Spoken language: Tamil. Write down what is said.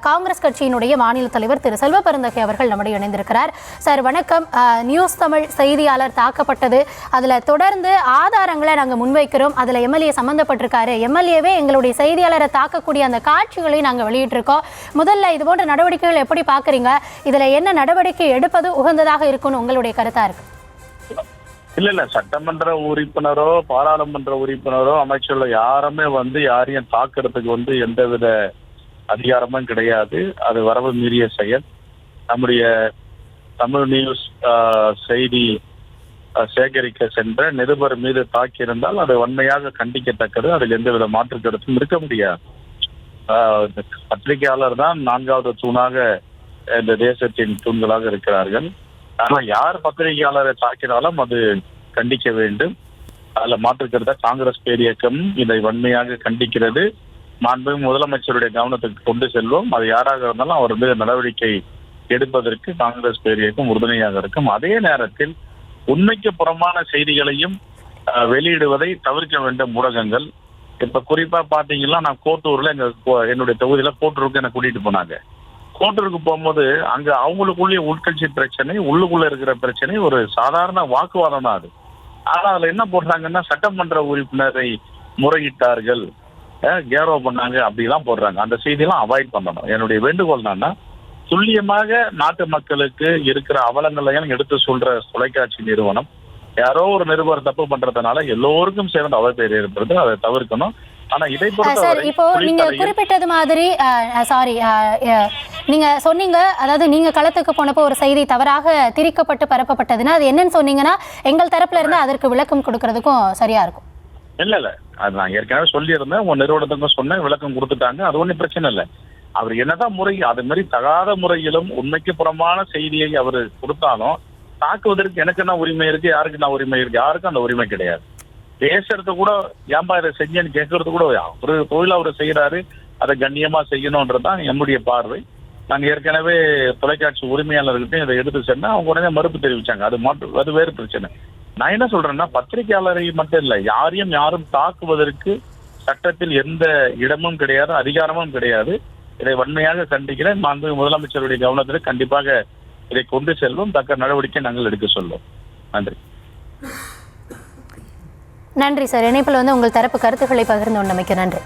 காங்கிரஸ் கட்சியினுடைய மாநில தலைவர் திரு செல்வ பெருந்தகை அவர்கள் நம்முடைய இணைந்திருக்கிறார். சார் வணக்கம். நியூஸ் தமிழ் செய்தியாளர் தாக்கப்பட்டது, அதில் தொடர்ந்து ஆதாரங்களை நாங்கள் முன்வைக்கிறோம். அதில் எம்எல்ஏ சம்மந்தப்பட்டிருக்காரு, எம்எல்ஏவே எங்களுடைய செய்தியாளரை தாக்கக்கூடிய அந்த காட்சிகளை நாங்கள் வெளியிட்டிருக்கோம். முதல்ல இது போன்ற நடவடிக்கைகள் எப்படி பார்க்குறீங்க? இதில் என்ன நடவடிக்கை எடுப்பது உகந்ததாக இருக்கும்னு உங்களுடைய கருத்தாக இருக்கு? இல்ல சட்டமன்ற உறுப்பினரோ பாராளுமன்ற உறுப்பினரோ அமைச்சர்களோ யாருமே யாரையும் தாக்குறதுக்கு எந்தவித அதிகாரமும் கிடையாது. அது வரவு மீறிய செயல். நம்முடைய தமிழ் நியூஸ் செய்தி சேகரிக்க சென்ற நிருபர் மீது தாக்கியிருந்தால் அது வன்மையாக கண்டிக்கத்தக்கது. அதில் எந்தவித மாற்று கருத்தும் இருக்க முடியாது. பத்திரிகையாளர் தான் 4வது தூணாக இந்த தேசத்தின் தூண்களாக இருக்கிறார்கள். ஆனா யார் பத்திரிகையாளரை தாக்கினாலும் அது கண்டிக்க வேண்டும். அதுல மாற்றுக்கிறத காங்கிரஸ் பேரியக்கம் இதை வன்மையாக கண்டிக்கிறது. மாண்புமிகு முதலமைச்சருடைய கவனத்துக்கு கொண்டு செல்வோம். அது யாராக இருந்தாலும் அவர் மீது நடவடிக்கை எடுப்பதற்கு காங்கிரஸ் பேரியக்கம் உறுதுணையாக இருக்கும். அதே நேரத்தில் உண்மைக்கு புறமான செய்திகளையும் வெளியிடுவதை தவிர்க்க வேண்டும் ஊடகங்கள். இப்ப குறிப்பா பாத்தீங்கன்னா நான் கோட்டூர்ல என்னுடைய தொகுதியில கோட்டூருக்கு என்ன கூட்டிட்டு போனாங்க. கோட்டூருக்கு போகும்போது அங்க அவங்களுக்குள்ளே உட்கட்சி பிரச்சனை, உள்ளுக்குள்ள இருக்கிற பிரச்சனை ஒரு சாதாரண வாக்குவாதம் தான் அது. ஆனா அதுல என்ன போடுறாங்கன்னா சட்டமன்ற உறுப்பினரை முறையிட்டார்கள், கேரோ பண்ணாங்க, அப்படிலாம் போடுறாங்க. அந்த செய்தியெல்லாம் அவாய்ட் பண்ணணும். என்னுடைய வேண்டுகோள் என்னன்னா, துல்லியமாக நாட்டு மக்களுக்கு இருக்கிற அவலங்களையும் எடுத்து சொல்ற தொலைக்காட்சி நிறுவனம் யாரோ ஒரு நிருபர் தப்பு பண்றதுனால எல்லோருக்கும் சேர்ந்து அவப்பேர் ஏற்படுது. அதை தவிர்க்கணும். ஆனா இதை பொறுத்தவரை இப்போ நீங்க குறிப்பிட்டது மாதிரி நீங்க சொன்னீங்க, அதாவது நீங்க களத்துக்கு போனப்போ ஒரு செய்தி தவறாக திரிக்கப்பட்டு பரப்பப்பட்டதுன்னா அது என்னன்னு சொன்னீங்கன்னா எங்கள் தரப்புல இருந்து அதற்கு விளக்கம் கொடுக்கறதுக்கும் சரியா இருக்கும். இல்ல அது நான் ஏற்கனவே சொல்லியிருந்தேன். உங்க நிறுவனத்துக்கும் சொன்னேன், விளக்கம் கொடுத்துட்டாங்க. அது ஒன்றும் பிரச்சனை இல்லை. அவர் என்னதான் முறை அது மாதிரி தகாத முறையிலும் உண்மைக்கு புறமான செய்தியை அவர் கொடுத்தாலும் தாக்குவதற்கு எனக்கு என்ன உரிமை இருக்கு, யாருக்கு என்ன உரிமை இருக்கு? யாருக்கும் அந்த உரிமை கிடையாது. பேசுறது கூட ஏன்பா இதை செஞ்சேன்னு கேட்கறது கூட ஒரு தொழில் அவர் செய்யறாரு, அதை கண்ணியமா செய்யணும்ன்றதுதான் என்னுடைய பார்வை. நாங்க ஏற்கனவே தொலைக்காட்சி உரிமையாளர்கிட்ட இதை எடுத்து சென்னா அவங்க உடனே மறுப்பு தெரிவிச்சாங்க. அது வேறு பிரச்சனை. நான் என்ன சொல்றேன்னா, பத்திரிகையாளரை மட்டும் இல்லை, யாரும் தாக்குவதற்கு சட்டத்தில் எந்த இடமும் கிடையாது, அதிகாரமும் கிடையாது. இதை வன்மையாக கண்டிக்கிறேன். மாண்புமிகு முதலமைச்சருடைய கவனத்தில் கண்டிப்பாக இதை கொண்டு செல்வோம். தக்க நடவடிக்கை நாங்கள் எடுக்க சொல்வோம். நன்றி. நன்றி சார். இணைப்பில் உங்கள் தரப்பு கருத்துக்களை பகிர்ந்து கொண்டமைக்கு நன்றி.